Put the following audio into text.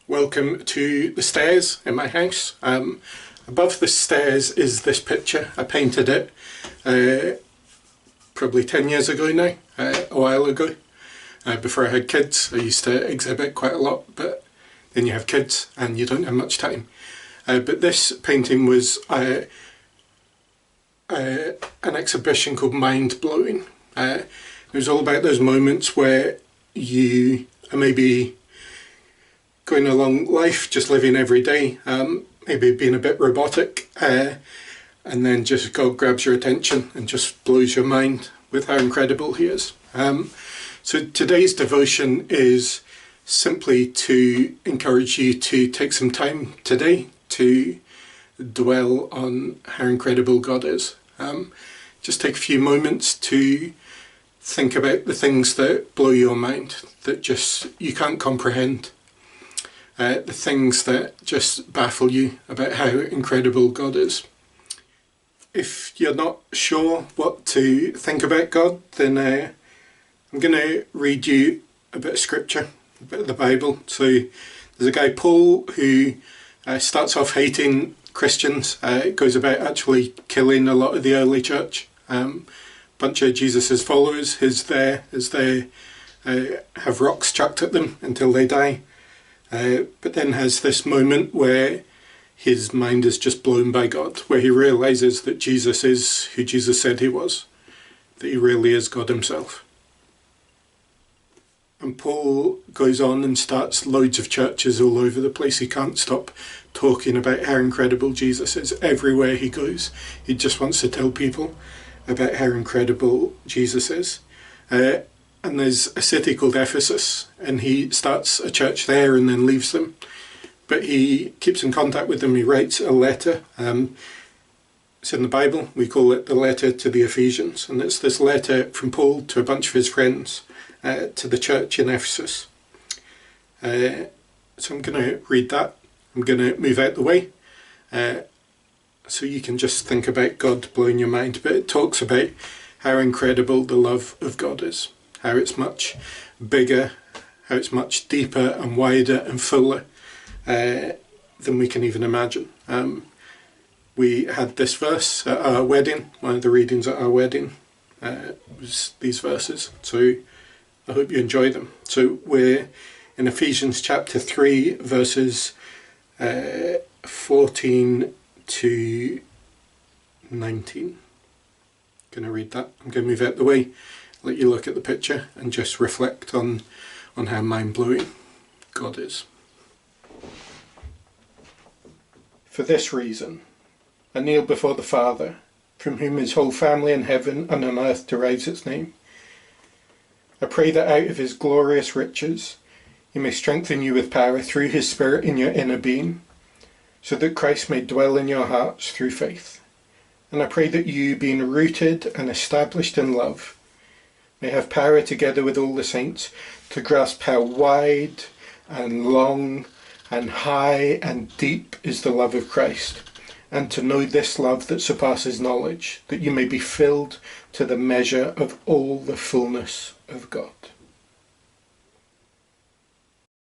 Welcome to the stairs in my house. Above the stairs is this picture. I painted it probably 10 years ago now, a while ago. Before I had kids, I used to exhibit quite a lot, but then you have kids and you don't have much time. But this painting was an exhibition called Mind Blowing. It was all about those moments where you are maybe going along life, just living every day, maybe being a bit robotic, and then just God grabs your attention and just blows your mind with how incredible he is. So today's devotion is simply to encourage you to take some time today to dwell on how incredible God is. Just take a few moments to think about the things that blow your mind, that just you can't comprehend. The things that just baffle you about how incredible God is. If you're not sure what to think about God, then I'm going to read you a bit of scripture, a bit of the Bible. So there's a guy, Paul, who starts off hating Christians, goes about actually killing a lot of the early church. Bunch of Jesus's followers is there as they have rocks chucked at them until they die. But then has this moment where his mind is just blown by God, where he realises that Jesus is who Jesus said he was, that he really is God himself. And Paul goes on and starts loads of churches all over the place. He can't stop talking about how incredible Jesus is. Everywhere he goes, he just wants to tell people about how incredible Jesus is. And there's a city called Ephesus, and he starts a church there and then leaves them. But he keeps in contact with them. He writes a letter. It's in the Bible. We call it the letter to the Ephesians. And it's this letter from Paul to a bunch of his friends to the church in Ephesus. So I'm going to read that. I'm going to move out the way so you can just think about God blowing your mind. But it talks about how incredible the love of God is. How it's much bigger, how it's much deeper and wider and fuller than we can even imagine. We had this verse at our wedding. One of the readings at our wedding was these verses. So I hope you enjoy them. So we're in Ephesians chapter 3, verses 14 to 19. I'm going to read that. I'm going to move out the way, let you look at the picture and just reflect on how mind-blowing God is. For this reason, I kneel before the Father, from whom his whole family in heaven and on earth derives its name. I pray that out of his glorious riches he may strengthen you with power through his Spirit in your inner being, so that Christ may dwell in your hearts through faith. And I pray that you, being rooted and established in love, may have power together with all the saints to grasp how wide and long and high and deep is the love of Christ, and to know this love that surpasses knowledge, that you may be filled to the measure of all the fullness of God.